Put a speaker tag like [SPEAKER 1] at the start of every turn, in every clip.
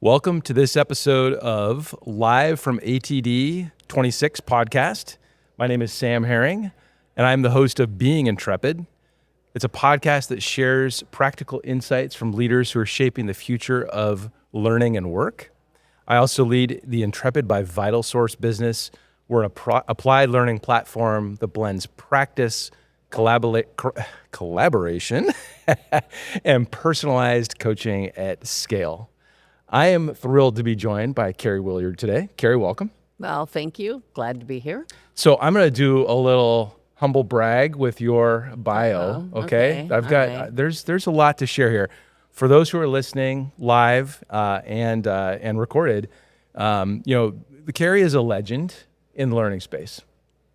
[SPEAKER 1] Welcome to this episode of Live from ATD26 podcast. My name is Sam Herring, and I'm the host of Being Intrepid. It's a podcast that shares practical insights from leaders who are shaping the future of learning and work. I also lead the Intrepid by VitalSource business. We're an applied learning platform that blends practice, collaboration, and personalized coaching at scale. I am thrilled to be joined by Karie Willyerd today. Karie, welcome.
[SPEAKER 2] Well, thank you. Glad to be here.
[SPEAKER 1] So I'm going to do a little humble brag with your bio. Okay. I've got there's a lot to share here. For those who are listening live and recorded, Karie is a legend in the learning space.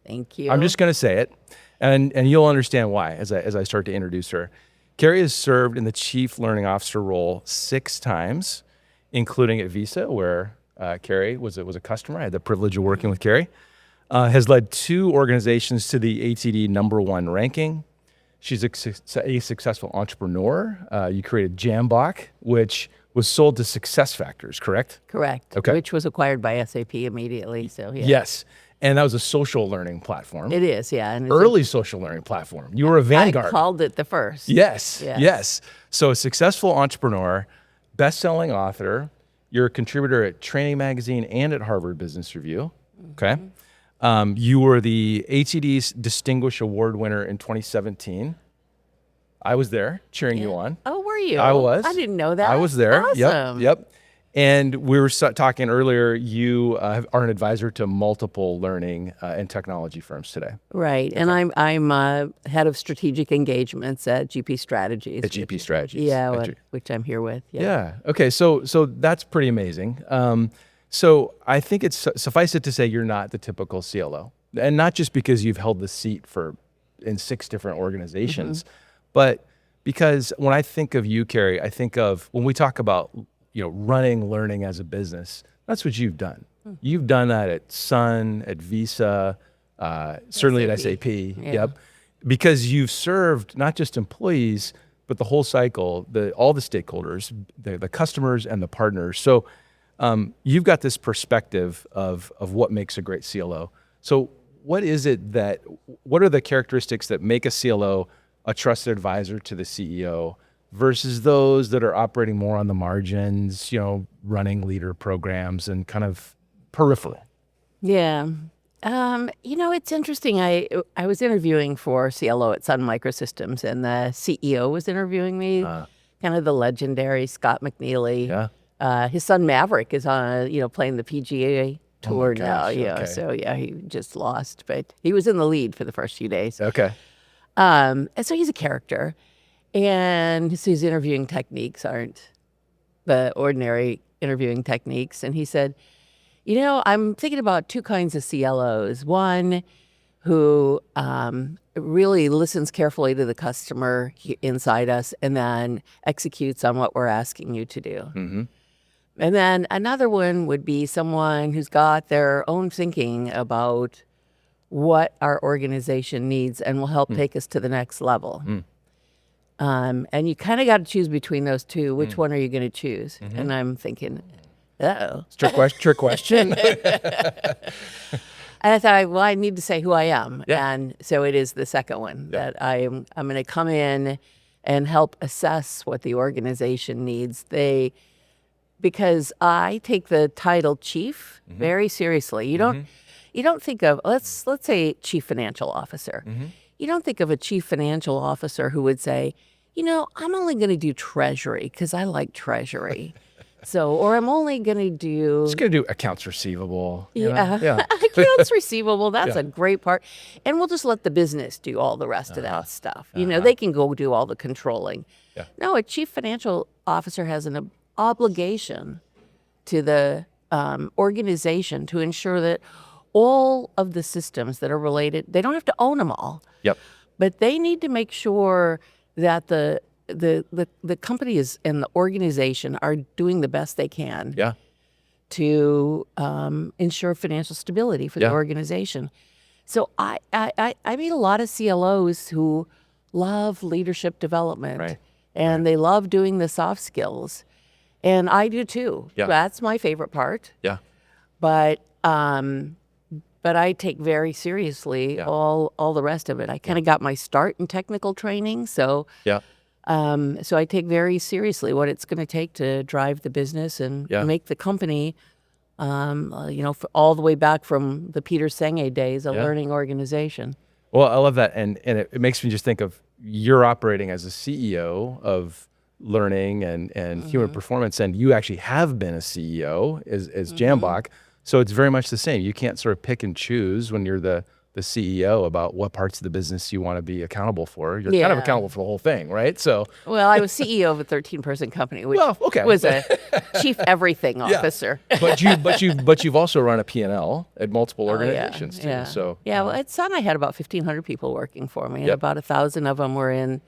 [SPEAKER 2] Thank you.
[SPEAKER 1] I'm just going to say it, and you'll understand why as I start to introduce her. Karie has served in the Chief Learning Officer role 6 times, including at Visa, where Karie was a customer. I had the privilege of working with Karie. Has led 2 organizations to the ATD #1 ranking. She's a successful entrepreneur. You created Jambox, which was sold to SuccessFactors, correct?
[SPEAKER 2] Correct.
[SPEAKER 1] Okay.
[SPEAKER 2] Which was acquired by SAP immediately. So yeah.
[SPEAKER 1] Yes. And that was a social learning platform.
[SPEAKER 2] It is, yeah. And
[SPEAKER 1] Early social learning platform. You were a vanguard.
[SPEAKER 2] I called it the first.
[SPEAKER 1] Yes. So a successful entrepreneur, best-selling author. You're a contributor at Training Magazine and at Harvard Business Review. Okay. You were the ATD's Distinguished Award winner in 2017. I was there cheering you on.
[SPEAKER 2] Oh, were you?
[SPEAKER 1] I was.
[SPEAKER 2] I didn't know that.
[SPEAKER 1] I was there.
[SPEAKER 2] Awesome.
[SPEAKER 1] Yep. And we were talking earlier, you are an advisor to multiple learning and technology firms today.
[SPEAKER 2] Right. Okay. And I'm head of strategic engagements at GP Strategies.
[SPEAKER 1] At GP Strategies.
[SPEAKER 2] Yeah, which I'm here with.
[SPEAKER 1] Yeah. Okay. So that's pretty amazing. So I think it's suffice it to say you're not the typical CLO. And not just because you've held the seat in 6 different organizations, but because when I think of you, Karie, I think of when we talk about running learning as a business, that's what you've done. You've done that at Sun, at Visa, certainly at SAP.
[SPEAKER 2] Yeah.
[SPEAKER 1] Yep. Because you've served not just employees, but the whole cycle, all the stakeholders, the customers and the partners. So you've got this perspective of what makes a great CLO. So what are the characteristics that make a CLO a trusted advisor to the CEO versus those that are operating more on the margins, running leader programs and kind of peripheral?
[SPEAKER 2] Yeah. It's interesting. I was interviewing for CLO at Sun Microsystems, and the CEO was interviewing me, kind of the legendary Scott McNeely.
[SPEAKER 1] Yeah.
[SPEAKER 2] His son Maverick is on, playing the PGA Tour now. Yeah.
[SPEAKER 1] Okay.
[SPEAKER 2] So yeah, he just lost, but he was in the lead for the first few days.
[SPEAKER 1] Okay.
[SPEAKER 2] And so he's a character. And his interviewing techniques aren't the ordinary interviewing techniques. And he said, I'm thinking about 2 kinds of CLOs. One who really listens carefully to the customer inside us and then executes on what we're asking you to do.
[SPEAKER 1] Mm-hmm.
[SPEAKER 2] And then another one would be someone who's got their own thinking about what our organization needs and will help take us to the next level. And you kind of got to choose between those 2. Which one are you going to choose? Mm-hmm. And I'm thinking,
[SPEAKER 1] It's trick question.
[SPEAKER 2] And I thought, well, I need to say who I am.
[SPEAKER 1] Yeah.
[SPEAKER 2] And so it is the second one that I'm going to come in and help assess what the organization needs. Because I take the title chief very seriously. You don't think of, let's say chief financial officer. You don't think of a chief financial officer who would say, I'm only going to do treasury because I like treasury. Or I'm only going to do...
[SPEAKER 1] Just going to do accounts receivable.
[SPEAKER 2] Yeah. Accounts receivable, that's a great part. And we'll just let the business do all the rest of that stuff. They can go do all the controlling.
[SPEAKER 1] Yeah.
[SPEAKER 2] No, a chief financial officer has an obligation to the organization to ensure that all of the systems that are related, they don't have to own them all.
[SPEAKER 1] Yep.
[SPEAKER 2] But they need to make sure that the company is and the organization are doing the best they can to ensure financial stability for the organization. So I meet a lot of CLOs who love leadership development,
[SPEAKER 1] Right.
[SPEAKER 2] and they love doing the soft skills. And I do too.
[SPEAKER 1] Yeah.
[SPEAKER 2] That's my favorite part.
[SPEAKER 1] Yeah.
[SPEAKER 2] But I take very seriously
[SPEAKER 1] Yeah.
[SPEAKER 2] all the rest of it. I kind of got my start in technical training, so
[SPEAKER 1] Yeah.
[SPEAKER 2] so I take very seriously what it's going to take to drive the business and
[SPEAKER 1] Yeah.
[SPEAKER 2] make the company, all the way back from the Peter Senge days, a learning organization.
[SPEAKER 1] Well, I love that. And it makes me just think of you're operating as a CEO of learning and human performance, and you actually have been a CEO as Jambach. So it's very much the same. You can't sort of pick and choose when you're the CEO about what parts of the business you want to be accountable for. You're kind of accountable for the whole thing, right? So,
[SPEAKER 2] well, I was CEO of a 13-person company, which was a chief everything officer.
[SPEAKER 1] But you've also run a P&L at multiple organizations too.
[SPEAKER 2] Yeah.
[SPEAKER 1] So
[SPEAKER 2] well, at Sun, I had about 1,500 people working for me, and about 1,000 of them were in.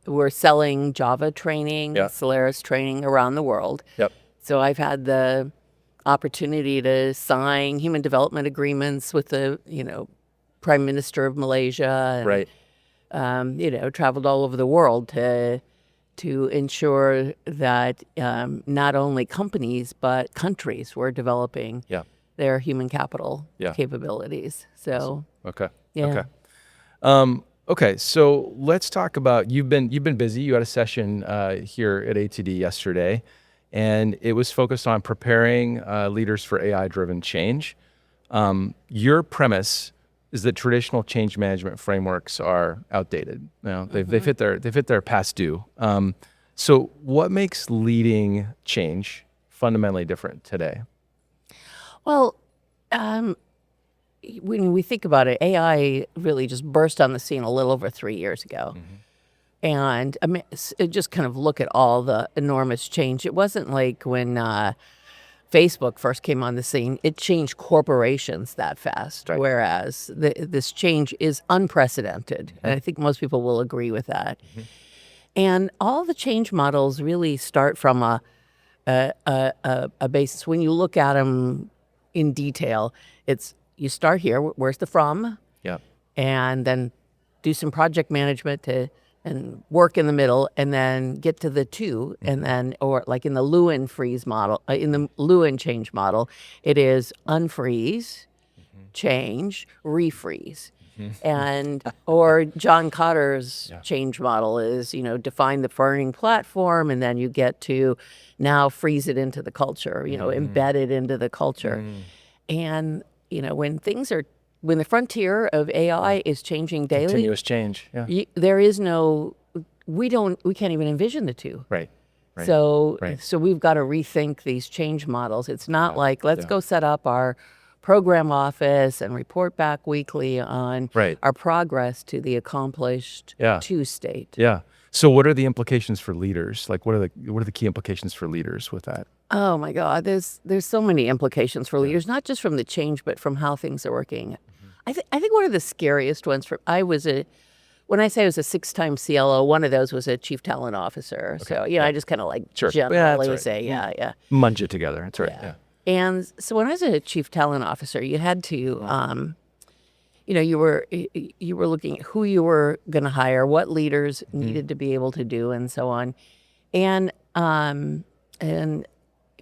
[SPEAKER 2] We're selling Java training, Solaris training around the world.
[SPEAKER 1] Yep.
[SPEAKER 2] So I've had the opportunity to sign human development agreements with the, Prime Minister of Malaysia. And,
[SPEAKER 1] right.
[SPEAKER 2] Traveled all over the world to ensure that not only companies but countries were developing their human capital capabilities. So
[SPEAKER 1] Okay.
[SPEAKER 2] yeah.
[SPEAKER 1] Okay. Okay, so let's talk about you've been busy. You had a session here at ATD yesterday, and it was focused on preparing leaders for AI-driven change. Your premise is that traditional change management frameworks are outdated. They've hit their past due. So what makes leading change fundamentally different today?
[SPEAKER 2] Well, when we think about it, AI really just burst on the scene a little over 3 years ago. And I mean, just kind of look at all the enormous change. It wasn't like when Facebook first came on the scene, it changed corporations that fast, whereas this change is unprecedented. And I think most people will agree with that. And all the change models really start from a basis. When you look at them in detail, you start here, where's the from?
[SPEAKER 1] Yeah.
[SPEAKER 2] And then do some project management and work in the middle, and then get to the to, and then, or like in the Lewin freeze model, in the Lewin change model, it is unfreeze, change, refreeze. And, or John Cotter's change model is, define the burning platform, and then you get to now freeze it into the culture, embed it into the culture. And, when the frontier of AI is changing daily,
[SPEAKER 1] Continuous change. Yeah.
[SPEAKER 2] there is no, we can't even envision the two.
[SPEAKER 1] Right.
[SPEAKER 2] So we've got to rethink these change models. It's not like, let's go set up our program office and report back weekly on our progress to the accomplished to state.
[SPEAKER 1] Yeah. So what are the implications for leaders? Like, what are the key implications for leaders with that?
[SPEAKER 2] Oh my God, there's so many implications for leaders, not just from the change, but from how things are working. I think one of the scariest ones when I say I was a 6-time CLO, one of those was a chief talent officer. So, I just kind of generally would say,
[SPEAKER 1] Munge it together. That's right. Yeah.
[SPEAKER 2] And so when I was a chief talent officer, you had to, you were looking at who you were going to hire, what leaders needed to be able to do, and so on. And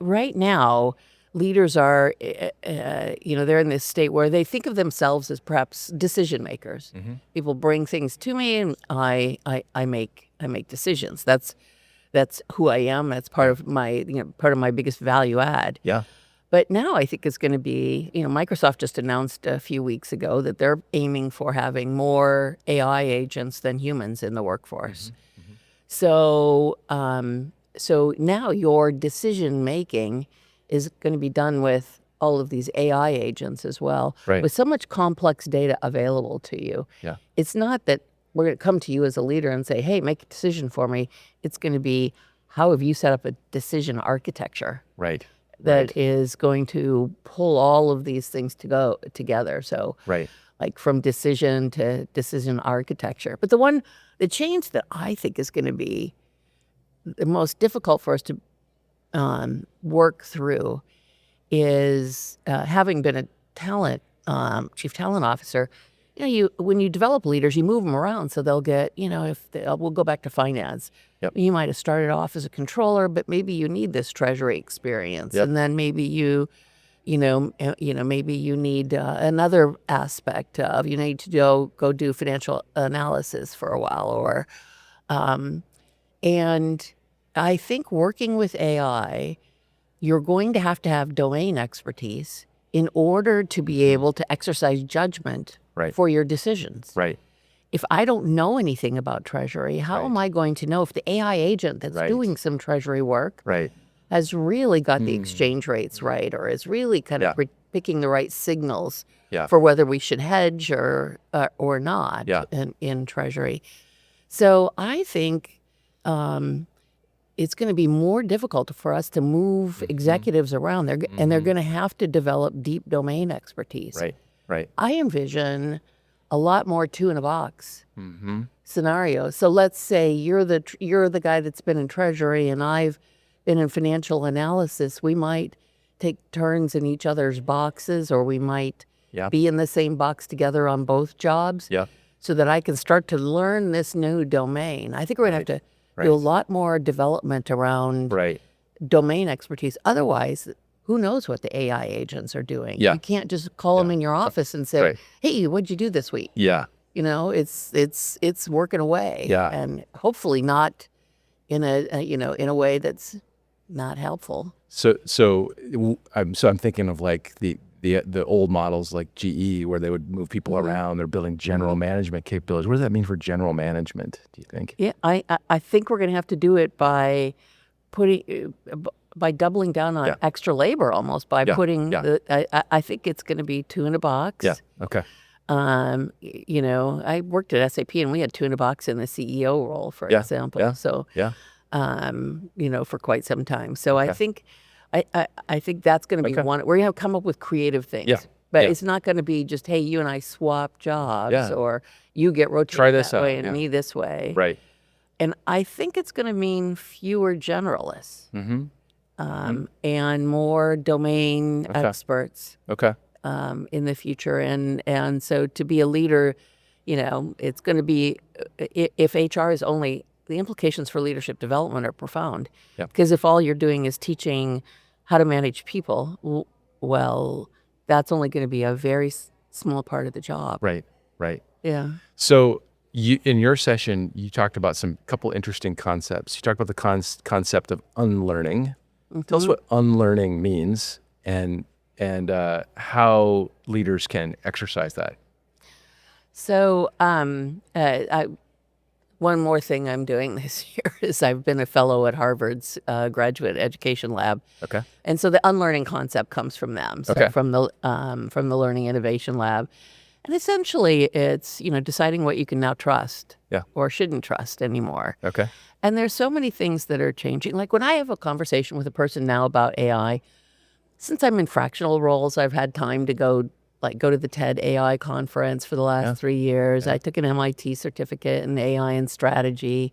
[SPEAKER 2] right now, leaders are, they're in this state where they think of themselves as perhaps decision makers. People bring things to me, and I make decisions. That's who I am. That's part of my biggest value add.
[SPEAKER 1] Yeah.
[SPEAKER 2] But now I think it's going to be, Microsoft just announced a few weeks ago that they're aiming for having more AI agents than humans in the workforce. So now your decision making is going to be done with all of these AI agents as well, with so much complex data available to you.
[SPEAKER 1] Yeah.
[SPEAKER 2] It's not that we're going to come to you as a leader and say, hey, make a decision for me. It's going to be, how have you set up a decision architecture? That is going to pull all of these things to go together. So like from decision to decision architecture. But the change that I think is going to be the most difficult for us to work through is having been a chief talent officer. When you develop leaders, you move them around so they'll get, we'll go back to finance.
[SPEAKER 1] Yep.
[SPEAKER 2] You might have started off as a controller, but maybe you need this treasury experience.
[SPEAKER 1] Yep.
[SPEAKER 2] And then maybe maybe you need another aspect of, you need to go do financial analysis for a while, or, and I think working with AI, you're going to have domain expertise in order to be able to exercise judgment
[SPEAKER 1] Right.
[SPEAKER 2] for your decisions.
[SPEAKER 1] Right.
[SPEAKER 2] If I don't know anything about treasury, how am I going to know if the AI agent that's doing some treasury work
[SPEAKER 1] Right.
[SPEAKER 2] has really got the exchange rates right, or is really kind of picking the right signals for whether we should hedge or not in treasury? So I think it's going to be more difficult for us to move executives around. And they're going to have to develop deep domain expertise.
[SPEAKER 1] Right. Right.
[SPEAKER 2] I envision a lot more two-in-a-box scenario. So let's say you're the guy that's been in treasury and I've been in financial analysis. We might take turns in each other's boxes, or we might be in the same box together on both jobs, so that I can start to learn this new domain. I think we're going to have to do a lot more development around domain expertise. Otherwise, who knows what the AI agents are doing? You can't just call them in your office and say, "Hey, what'd you do this week?" It's working away, and hopefully not in a way that's not helpful.
[SPEAKER 1] So I'm thinking of like the old models like GE, where they would move people around. They're building general management capabilities. What does that mean for general management, do you think?
[SPEAKER 2] Yeah, I think we're going to have to do it by doubling down on extra labor, almost by putting I think it's going to be two-in-a-box.
[SPEAKER 1] Yeah. Okay.
[SPEAKER 2] I worked at SAP and we had two-in-a-box in the CEO role, for example. So, for quite some time. So I think that's going to be one. We're going to come up with creative things. But it's not going to be just, hey, you and I swap jobs, or you get rotated that way and me this way.
[SPEAKER 1] Right.
[SPEAKER 2] And I think it's going to mean fewer generalists and more domain experts in the future. And so to be a leader, it's going to be, if HR is only, the implications for leadership development are profound. Because if all you're doing is teaching how to manage people, well, that's only going to be a very small part of the job.
[SPEAKER 1] Right. Right.
[SPEAKER 2] Yeah.
[SPEAKER 1] So in your session, you talked about some couple interesting concepts. You talked about the concept of unlearning. Tell us what unlearning means and how leaders can exercise that.
[SPEAKER 2] So one more thing I'm doing this year is I've been a fellow at Harvard's graduate education lab.
[SPEAKER 1] Okay.
[SPEAKER 2] And so the unlearning concept comes from them, from the Learning Innovation Lab. And essentially it's, deciding what you can now trust or shouldn't trust anymore. Okay. And there's so many things that are changing. Like when I have a conversation with a person now about AI, since I'm in fractional roles, I've had time to go to the TED AI conference for the last 3 years. I took an MIT certificate in AI and strategy.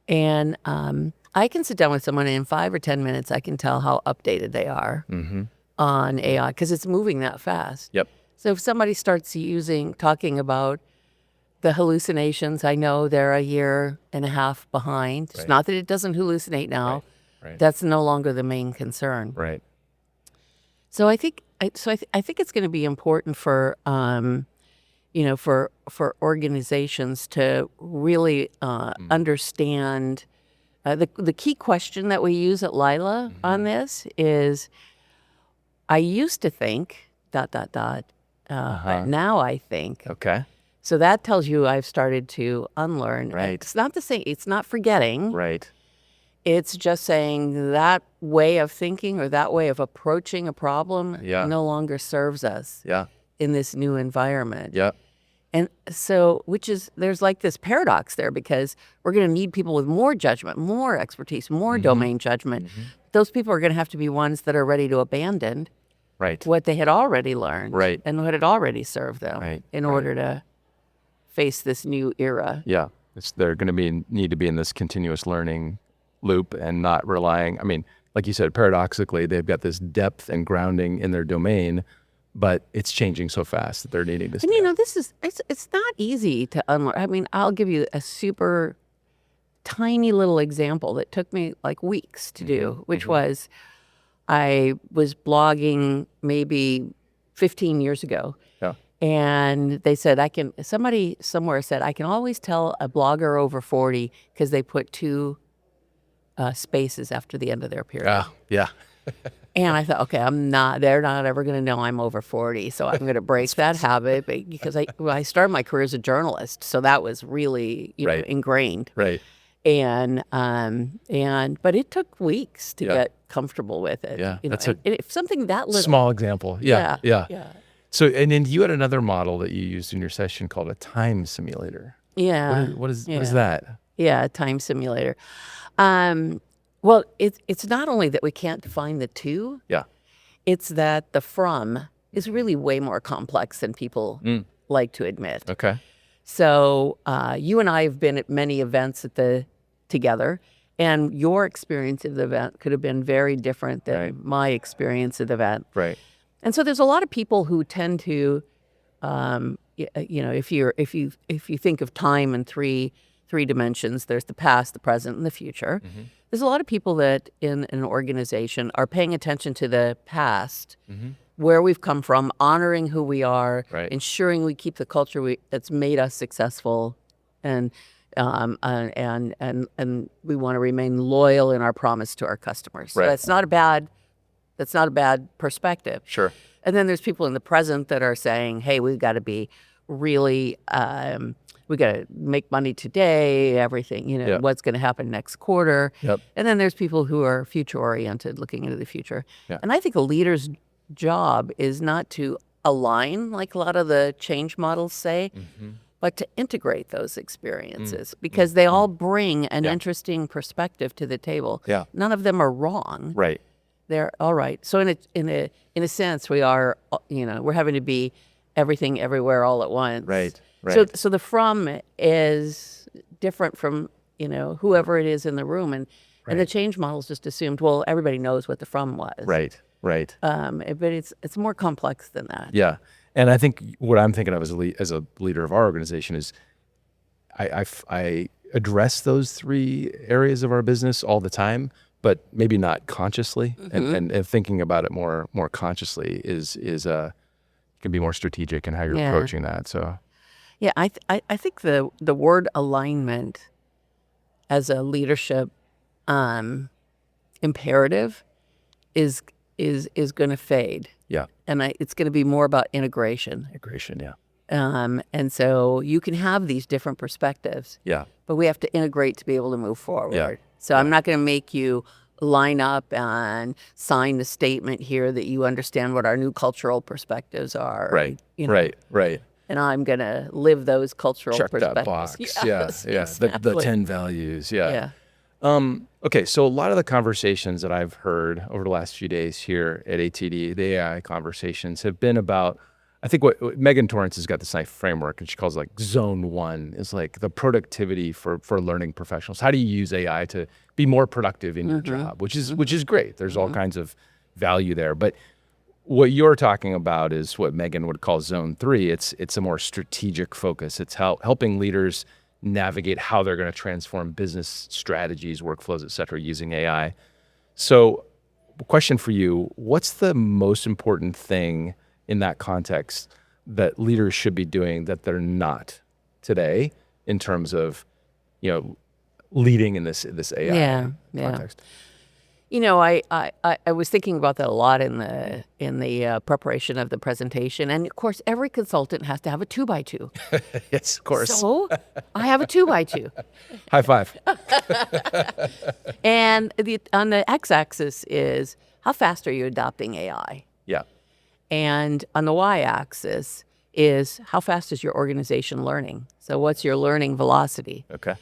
[SPEAKER 2] And I can sit down with someone and in 5 or 10 minutes, I can tell how updated they are on AI because it's moving that fast. Yep. So if somebody starts talking about the hallucinations, I know they're a year and a half behind. It's not that it doesn't hallucinate now. Right. That's no longer the main concern. Right. So I think it's going to be important for for organizations to really understand. The key question that we use at Lila on this is, I used to think ... But now I think. Okay. So that tells you I've started to unlearn. Right. It's not to say it's not forgetting. Right. It's just saying that way of thinking or that way of approaching a problem no longer serves us in this new environment. Yeah. And so, there's like this paradox there because we're going to need people with more judgment, more expertise, more domain judgment. Those people are going to have to be ones that are ready to abandon what they had already learned and what had already served them in order to face this new era. Yeah. They're going to need to be in this continuous learning loop and not relying. I mean, like you said, paradoxically, they've got this depth and grounding in their domain, but it's changing so fast that they're needing to stay. And it's not easy to unlearn. I mean, I'll give you a super tiny little example that took me like weeks to do, which was I was blogging maybe 15 years ago.
[SPEAKER 1] Yeah.
[SPEAKER 2] And they said, somebody somewhere said, I can always tell a blogger over 40 because they put two spaces after the end of their period.
[SPEAKER 1] Yeah.
[SPEAKER 2] And I thought, okay, they're not ever going to know I'm over 40. So I'm going to break that habit because I started my career as a journalist. So that was really, you know, ingrained.
[SPEAKER 1] Right.
[SPEAKER 2] But it took weeks to get comfortable with it.
[SPEAKER 1] Yeah.
[SPEAKER 2] You know,
[SPEAKER 1] That's
[SPEAKER 2] and if something that little.
[SPEAKER 1] small example. Yeah. So, and then you had another model that you used in your session called a time simulator.
[SPEAKER 2] Yeah.
[SPEAKER 1] What is that?
[SPEAKER 2] Yeah, a time simulator. Well, it's not only that we can't define the two.
[SPEAKER 1] Yeah.
[SPEAKER 2] It's that the from is really way more complex than people like to admit.
[SPEAKER 1] Okay.
[SPEAKER 2] So you and I have been at many events together, and your experience of the event could have been very different than my experience of the event.
[SPEAKER 1] Right.
[SPEAKER 2] And so there's a lot of people who tend to, you know, if you think of time in three dimensions, there's the past, the present, and the future. There's a lot of people that in an organization are paying attention to the past, where we've come from, honoring who we are, ensuring we keep the culture that's made us successful, and we want to remain loyal in our promise to our customers. So that's not a bad perspective.
[SPEAKER 1] Sure.
[SPEAKER 2] And then there's people in the present that are saying, hey, we've got to be really, we got to make money today, everything, you know, what's going to happen next quarter.
[SPEAKER 1] Yep.
[SPEAKER 2] And then there's people who are future oriented, looking into the future.
[SPEAKER 1] Yeah.
[SPEAKER 2] And I think a leader's job is not to align like a lot of the change models say, but to integrate those experiences because they all bring an interesting perspective to the table.
[SPEAKER 1] Yeah.
[SPEAKER 2] None of them are wrong.
[SPEAKER 1] Right.
[SPEAKER 2] They're all right. So in a sense, we are, you know, we're having to be everything everywhere all at once.
[SPEAKER 1] Right. Right.
[SPEAKER 2] So the from is different from, you know, whoever it is in the room, and the change models just assumed, well, everybody knows what the from was.
[SPEAKER 1] Right.
[SPEAKER 2] But it's more complex than that.
[SPEAKER 1] Yeah. And I think what I'm thinking of as a leader of our organization is I address those three areas of our business all the time, but maybe not consciously. And thinking about it more consciously is can be more strategic in how you're approaching that. So
[SPEAKER 2] yeah, I think the word alignment as a leadership imperative is going to fade.
[SPEAKER 1] Yeah.
[SPEAKER 2] And it's going to be more about integration.
[SPEAKER 1] Yeah.
[SPEAKER 2] And so you can have these different perspectives.
[SPEAKER 1] Yeah.
[SPEAKER 2] But we have to integrate to be able to move forward.
[SPEAKER 1] Yeah.
[SPEAKER 2] So I'm not going to make you line up and sign the statement here that you understand what our new cultural perspectives are.
[SPEAKER 1] Right.
[SPEAKER 2] You know?
[SPEAKER 1] Right.
[SPEAKER 2] And I'm going to live those cultural
[SPEAKER 1] Check
[SPEAKER 2] perspectives.
[SPEAKER 1] that box.
[SPEAKER 2] Yes,
[SPEAKER 1] Yeah.
[SPEAKER 2] exactly.
[SPEAKER 1] The 10 values.
[SPEAKER 2] Yeah.
[SPEAKER 1] Okay, so a lot of the conversations that I've heard over the last few days here at ATD, the AI conversations, have been about, I think what Megan Torrance has got this nice framework, and she calls it like zone 1, is like the productivity for learning professionals. How do you use AI to be more productive in your job, which is great. There's all kinds of value there. But what you're talking about is what Megan would call zone 3. It's a more strategic focus. It's helping leaders navigate how they're going to transform business strategies, workflows, et cetera, using AI. So question for you, what's the most important thing in that context that leaders should be doing that they're not today in terms of, you know, leading in this AI context?
[SPEAKER 2] You know, I was thinking about that a lot in the preparation of the presentation, and of course, every consultant has to have a 2x2.
[SPEAKER 1] Yes, of course.
[SPEAKER 2] So I have a 2x2.
[SPEAKER 1] High five.
[SPEAKER 2] And on the x-axis is how fast are you adopting AI,
[SPEAKER 1] Yeah.
[SPEAKER 2] and on the y-axis is how fast is your organization learning. So what's your learning velocity?
[SPEAKER 1] Okay.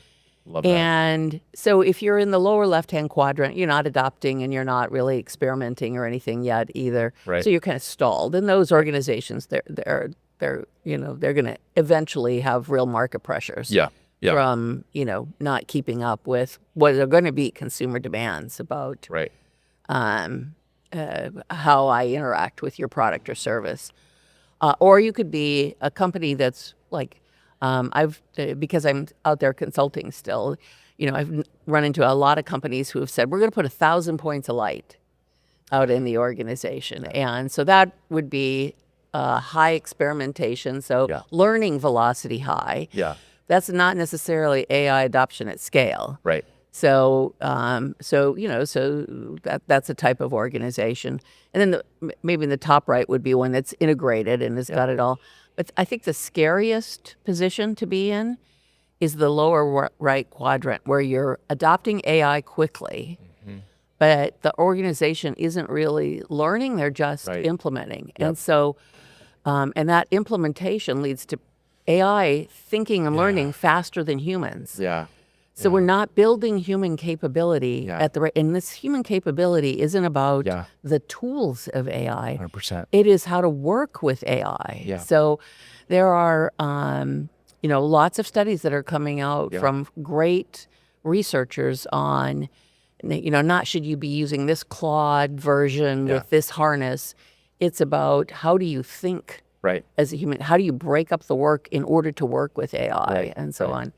[SPEAKER 1] Love that.
[SPEAKER 2] And so if you're in the lower left-hand quadrant, you're not adopting and you're not really experimenting or anything yet either.
[SPEAKER 1] Right.
[SPEAKER 2] So you're kind of stalled. And those organizations, they're you know, they're going to eventually have real market pressures.
[SPEAKER 1] Yeah.
[SPEAKER 2] From, you know, not keeping up with what are going to be consumer demands about
[SPEAKER 1] Right.
[SPEAKER 2] how I interact with your product or service. Or you could be a company that's like, because I'm out there consulting still, I've run into a lot of companies who have said, we're going to put 1,000 points of light out in the organization. And so that would be high experimentation. So learning velocity high.
[SPEAKER 1] Yeah.
[SPEAKER 2] That's not necessarily AI adoption at scale.
[SPEAKER 1] Right.
[SPEAKER 2] So, so that's a type of organization. And then maybe in the top right would be one that's integrated and has got it all. But I think the scariest position to be in is the lower right quadrant, where you're adopting AI quickly, but the organization isn't really learning; they're just implementing. And so, and that implementation leads to AI thinking and learning faster than humans.
[SPEAKER 1] Yeah.
[SPEAKER 2] So we're not building human capability at the right, and this human capability isn't about the tools of AI.
[SPEAKER 1] 100%.
[SPEAKER 2] It is how to work with AI.
[SPEAKER 1] Yeah.
[SPEAKER 2] So there are, lots of studies that are coming out from great researchers on, not should you be using this Claude version with this harness. It's about how do you think as a human? How do you break up the work in order to work with AI and so on?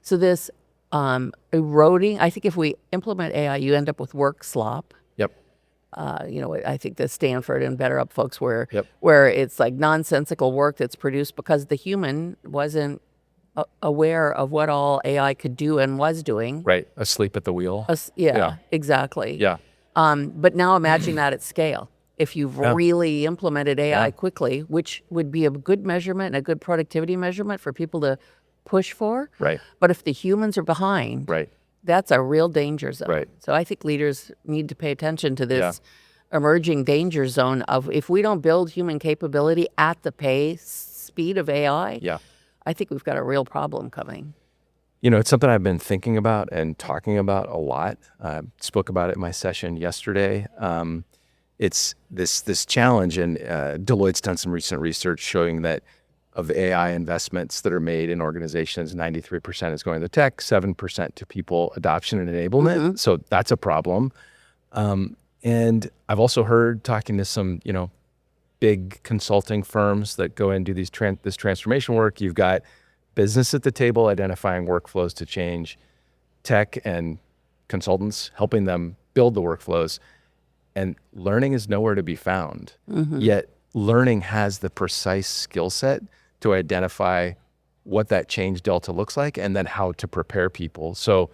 [SPEAKER 2] So this eroding, I think if we implement AI, you end up with work slop.
[SPEAKER 1] Yep.
[SPEAKER 2] I think the Stanford and Better Up folks where it's like nonsensical work that's produced because the human wasn't aware of what all AI could do and was doing.
[SPEAKER 1] Right. Asleep at the wheel.
[SPEAKER 2] Exactly.
[SPEAKER 1] Yeah.
[SPEAKER 2] But now imagine that at scale. If you've really implemented AI quickly, which would be a good measurement and a good productivity measurement for people to push for.
[SPEAKER 1] Right.
[SPEAKER 2] But if the humans are behind, that's a real danger zone.
[SPEAKER 1] Right.
[SPEAKER 2] So I think leaders need to pay attention to this emerging danger zone of if we don't build human capability at the speed of AI, I think we've got a real problem coming.
[SPEAKER 1] It's something I've been thinking about and talking about a lot. I spoke about it in my session yesterday. It's this challenge, and Deloitte's done some recent research showing that of AI investments that are made in organizations, 93% is going to tech, 7% to people adoption and enablement. So that's a problem. And I've also heard, talking to some, big consulting firms that go and do this transformation work, you've got business at the table identifying workflows to change, tech and consultants helping them build the workflows, and learning is nowhere to be found. Yet learning has the precise skill set to identify what that change delta looks like and then how to prepare people. So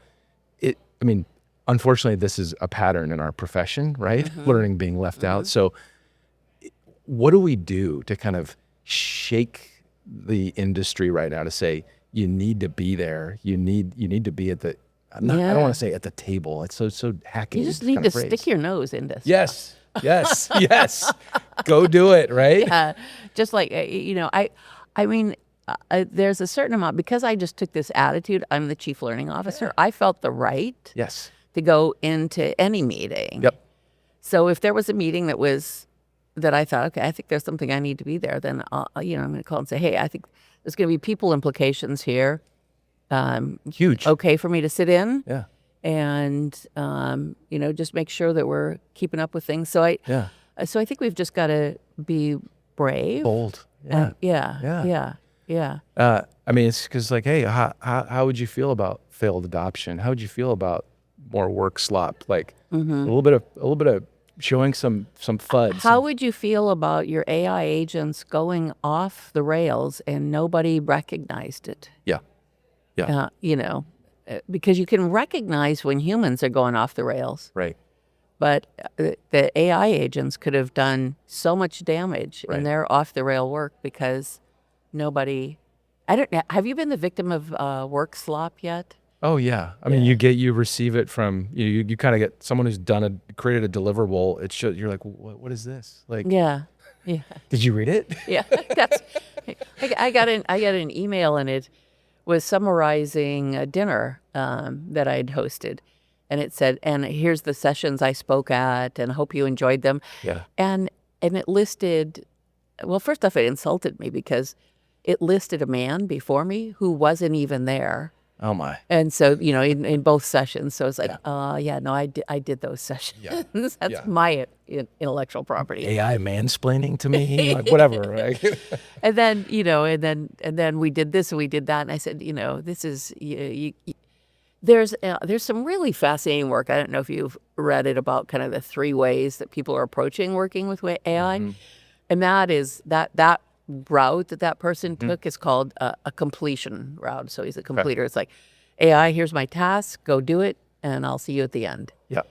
[SPEAKER 1] unfortunately, this is a pattern in our profession, right? Learning being left out. So what do we do to kind of shake the industry right now to say, you need to be there. You need to be at the, I don't want to say at the table. It's so hacky.
[SPEAKER 2] You just need to stick your nose into stuff.
[SPEAKER 1] Yes. Yes. Go do it, right?
[SPEAKER 2] Yeah. Just like, there's a certain amount, because I just took this attitude, I'm the chief learning officer, I felt the right to go into any meeting.
[SPEAKER 1] Yep.
[SPEAKER 2] So if there was a meeting that I thought, okay, I think there's something I need to be there, then I'm going to call and say, hey, I think there's going to be people implications here.
[SPEAKER 1] Huge.
[SPEAKER 2] Okay for me to sit in.
[SPEAKER 1] Yeah.
[SPEAKER 2] And, just make sure that we're keeping up with things. So I think we've just got to be brave.
[SPEAKER 1] Bold.
[SPEAKER 2] Yeah.
[SPEAKER 1] It's because hey, how would you feel about failed adoption? How would you feel about more work slop? Like a little bit of showing some FUD.
[SPEAKER 2] How would you feel about your AI agents going off the rails and nobody recognized it?
[SPEAKER 1] Yeah.
[SPEAKER 2] Because you can recognize when humans are going off the rails.
[SPEAKER 1] Right.
[SPEAKER 2] But the AI agents could have done so much damage in their off the rail work because nobody. I don't know. Have you been the victim of work slop yet?
[SPEAKER 1] Oh yeah. You receive it from you kind of get someone who's created a deliverable. It shows you're like, what is this? Like,
[SPEAKER 2] yeah.
[SPEAKER 1] Did you read it?
[SPEAKER 2] Yeah. I got an email, and it was summarizing a dinner that I'd hosted. And it said, and here's the sessions I spoke at, and I hope you enjoyed them. Yeah. And it listed, well, first off, it insulted me because it listed a man before me who wasn't even there.
[SPEAKER 1] Oh my.
[SPEAKER 2] And so, in both sessions. So it's like, I did those sessions. Yeah. That's my intellectual property.
[SPEAKER 1] AI mansplaining to me, like, whatever, right?
[SPEAKER 2] And then, and then we did this and we did that. And I said, this is, There's some really fascinating work. I don't know if you've read it about kind of the 3 ways that people are approaching working with AI, and that is that route that person took is called a completion route. So he's a completer. It's like, AI, here's my task, go do it, and I'll see you at the end.
[SPEAKER 1] Yeah.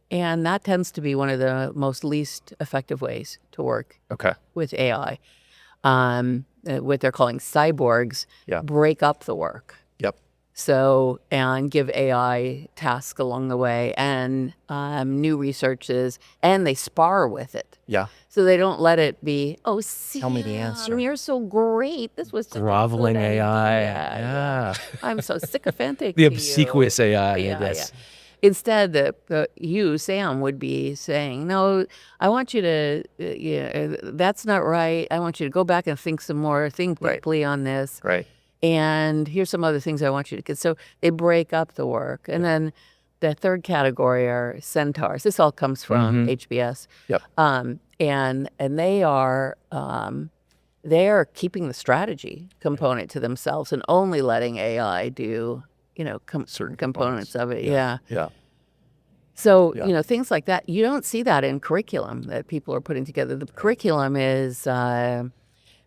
[SPEAKER 2] And that tends to be one of the most least effective ways to work
[SPEAKER 1] Okay.
[SPEAKER 2] with AI. What they're calling cyborgs break up the work.
[SPEAKER 1] Yep.
[SPEAKER 2] So, and give AI tasks along the way and new researches, and they spar with it.
[SPEAKER 1] Yeah.
[SPEAKER 2] So they don't let it be, oh, Sam,
[SPEAKER 1] Tell me the answer.
[SPEAKER 2] you're so great. This was such a
[SPEAKER 1] Groveling
[SPEAKER 2] good
[SPEAKER 1] AI.
[SPEAKER 2] idea."
[SPEAKER 1] Yeah.
[SPEAKER 2] I'm so sycophantic
[SPEAKER 1] The
[SPEAKER 2] to
[SPEAKER 1] obsequious
[SPEAKER 2] you.
[SPEAKER 1] AI, I
[SPEAKER 2] Yeah,
[SPEAKER 1] guess.
[SPEAKER 2] Instead, you, Sam, would be saying, no, I want you to, that's not right. I want you to go back and think some more, think deeply on this.
[SPEAKER 1] Right.
[SPEAKER 2] And here's some other things I want you to get. So they break up the work. And then the third category are centaurs. This all comes from HBS.
[SPEAKER 1] Yep.
[SPEAKER 2] And they are keeping the strategy component to themselves and only letting AI do,
[SPEAKER 1] Certain
[SPEAKER 2] components of it.
[SPEAKER 1] Yeah.
[SPEAKER 2] So, things like that, you don't see that in curriculum that people are putting together. The curriculum is, how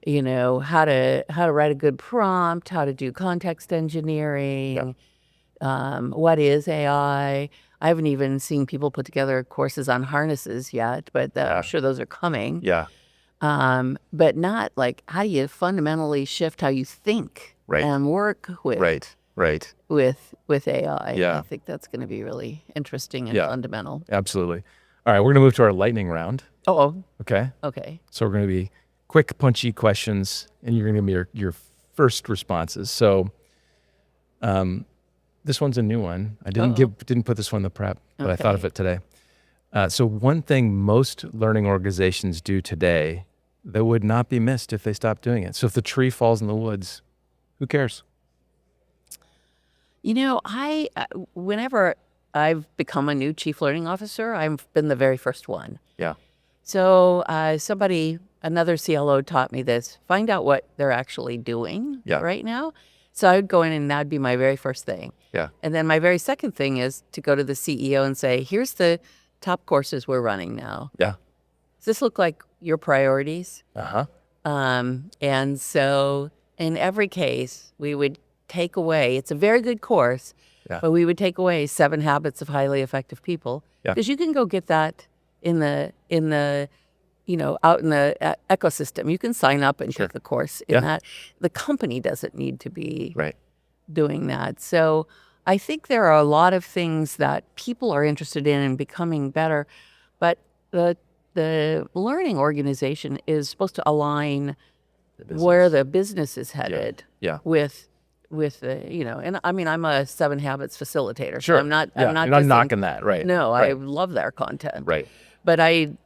[SPEAKER 2] to write a good prompt, how to do context engineering, what is AI. I haven't even seen people put together courses on harnesses yet, but I'm sure those are coming.
[SPEAKER 1] Yeah.
[SPEAKER 2] But not like, how do you fundamentally shift how you think and work with with AI.
[SPEAKER 1] Yeah.
[SPEAKER 2] I think that's going to be really interesting and fundamental.
[SPEAKER 1] Absolutely. All right, we're going to move to our lightning round.
[SPEAKER 2] Oh,
[SPEAKER 1] Okay.
[SPEAKER 2] okay.
[SPEAKER 1] So we're going to be quick, punchy questions, and you're going to give me your first responses. So, this one's a new one. I didn't put this one in the prep, but I thought of it today. So one thing most learning organizations do today that would not be missed if they stopped doing it. So if the tree falls in the woods, who cares?
[SPEAKER 2] Whenever I've become a new chief learning officer, I've been the very first one.
[SPEAKER 1] Yeah.
[SPEAKER 2] So another CLO taught me this: find out what they're actually doing right now. So I would go in and that'd be my very first thing.
[SPEAKER 1] Yeah.
[SPEAKER 2] And then my very second thing is to go to the CEO and say, here's the top courses we're running now.
[SPEAKER 1] Yeah.
[SPEAKER 2] Does this look like your priorities?
[SPEAKER 1] Uh-huh.
[SPEAKER 2] And so in every case, we would take away, it's a very good course, but we would take away 7 Habits of Highly Effective People. Because you can go get that in the out in the ecosystem. You can sign up and take the course in that. The company doesn't need to be doing that. So I think there are a lot of things that people are interested in becoming better, but the learning organization is supposed to align where the business is headed with the, and I mean, I'm a 7 Habits facilitator.
[SPEAKER 1] Sure.
[SPEAKER 2] So I'm not
[SPEAKER 1] You're not knocking that, right?
[SPEAKER 2] No, I love their content.
[SPEAKER 1] Right.
[SPEAKER 2] But I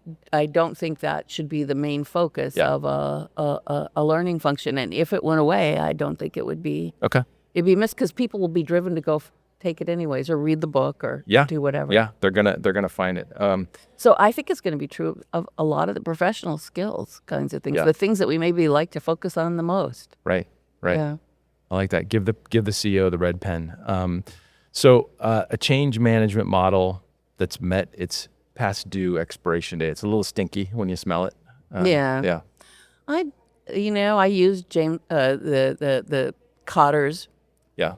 [SPEAKER 2] don't think that should be the main focus of a learning function. And if it went away, I don't think it would be.
[SPEAKER 1] Okay.
[SPEAKER 2] It'd be missed because people will be driven to go take it anyways, or read the book, or do whatever.
[SPEAKER 1] Yeah, they're gonna find it.
[SPEAKER 2] So I think it's going to be true of a lot of the professional skills kinds of things, the things that we maybe like to focus on the most.
[SPEAKER 1] Right.
[SPEAKER 2] Yeah.
[SPEAKER 1] I like that. Give the CEO the red pen. So a change management model that's met its past due expiration date. It's a little stinky when you smell it.
[SPEAKER 2] Yeah. I used the Cotter's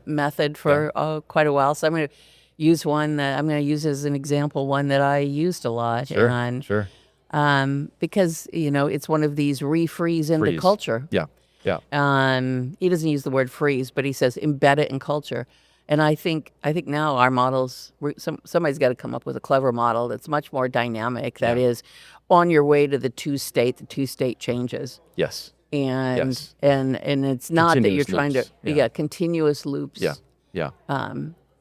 [SPEAKER 2] method for quite a while. So I'm going to use one that I'm going to use as an example, one that I used a lot.
[SPEAKER 1] Sure.
[SPEAKER 2] Because, it's one of these refreeze into culture.
[SPEAKER 1] Yeah.
[SPEAKER 2] He doesn't use the word freeze, but he says embed it in culture. And I think now our models, somebody's got to come up with a clever model that's much more dynamic. That is on your way to the two state changes.
[SPEAKER 1] Yes.
[SPEAKER 2] And it's not
[SPEAKER 1] Continuous
[SPEAKER 2] that you're trying
[SPEAKER 1] loops.
[SPEAKER 2] to continuous loops.
[SPEAKER 1] Yeah.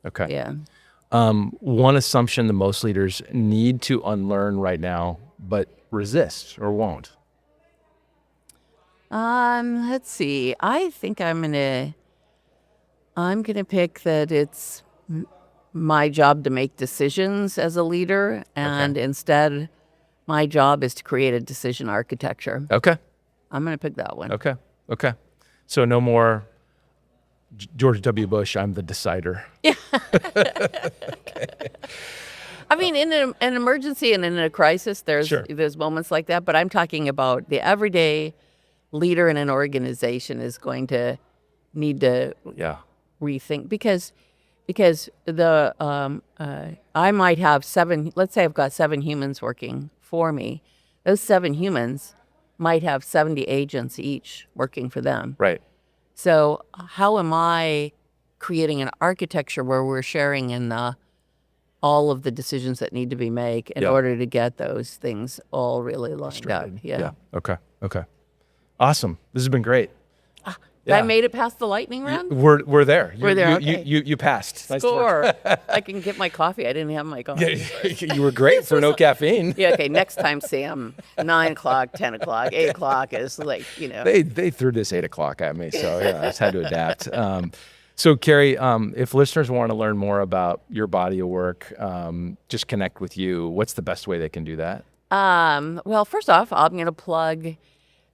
[SPEAKER 1] Okay.
[SPEAKER 2] Yeah.
[SPEAKER 1] One assumption that most leaders need to unlearn right now, but resist or won't.
[SPEAKER 2] Let's see. I think I'm gonna pick that it's my job to make decisions as a leader, and instead, my job is to create a decision architecture.
[SPEAKER 1] Okay.
[SPEAKER 2] I'm gonna pick that one.
[SPEAKER 1] Okay. So no more George W. Bush, I'm the decider.
[SPEAKER 2] I mean, in an emergency and in a crisis, there's moments like that. But I'm talking about the everyday leader in an organization is going to need to rethink because the I might have 7. Let's say I've got 7 humans working for me. Those 7 humans might have 70 agents each working for them.
[SPEAKER 1] Right.
[SPEAKER 2] So how am I creating an architecture where we're sharing in all of the decisions that need to be made in order to get those things all really lined up? Yeah.
[SPEAKER 1] Okay. Awesome. This has been great.
[SPEAKER 2] I made it past the lightning round?
[SPEAKER 1] We're there.
[SPEAKER 2] We're there. Okay.
[SPEAKER 1] You passed. Nice
[SPEAKER 2] Score. I can get my coffee. I didn't have my coffee.
[SPEAKER 1] You were great for no caffeine.
[SPEAKER 2] Yeah, okay. Next time, Sam, 9 o'clock, 10 o'clock, 8 o'clock is like,
[SPEAKER 1] They threw this 8 o'clock at me, so I just had to adapt. So Karie, if listeners want to learn more about your body of work, just connect with you, what's the best way they can do that?
[SPEAKER 2] Well, first off, I'm going to plug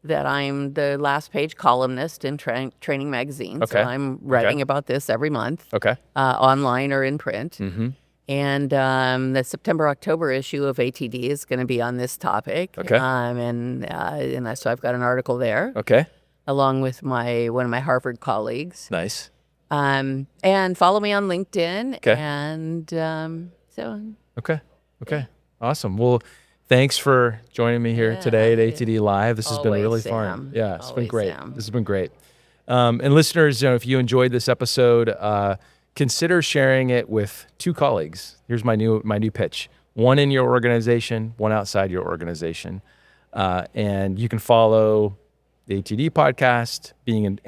[SPEAKER 2] that I'm the last page columnist in Training Magazine.
[SPEAKER 1] Okay.
[SPEAKER 2] So I'm writing about this every month.
[SPEAKER 1] Okay.
[SPEAKER 2] Online or in print.
[SPEAKER 1] Mm-hmm.
[SPEAKER 2] And the September-October issue of ATD is going to be on this topic.
[SPEAKER 1] Okay.
[SPEAKER 2] So I've got an article there.
[SPEAKER 1] Okay.
[SPEAKER 2] Along with one of my Harvard colleagues.
[SPEAKER 1] Nice.
[SPEAKER 2] And follow me on LinkedIn.
[SPEAKER 1] Okay.
[SPEAKER 2] And
[SPEAKER 1] Okay. Awesome. Well, thanks for joining me here today at ATD Live. This has been really fun. Yeah, it's been great.
[SPEAKER 2] Sam.
[SPEAKER 1] This has been great. And listeners, if you enjoyed this episode, consider sharing it with 2 colleagues. Here's my new pitch: 1 in your organization, 1 outside your organization. And you can follow the ATD podcast, Being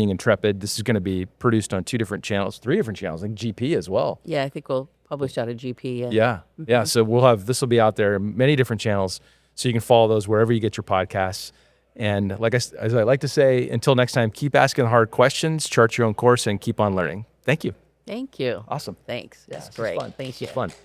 [SPEAKER 1] Intrepid. This is going to be produced on 2 different channels, 3 different channels, like GP as well.
[SPEAKER 2] Yeah, I think we'll publish out of GP.
[SPEAKER 1] Yeah. So this will be out there, many different channels, so you can follow those wherever you get your podcasts. And as I like to say, until next time, keep asking hard questions, chart your own course, and keep on learning. Thank you.
[SPEAKER 2] Thank you.
[SPEAKER 1] Awesome.
[SPEAKER 2] Thanks. That's
[SPEAKER 1] This was
[SPEAKER 2] great.
[SPEAKER 1] fun.
[SPEAKER 2] Thank you.
[SPEAKER 1] This was fun.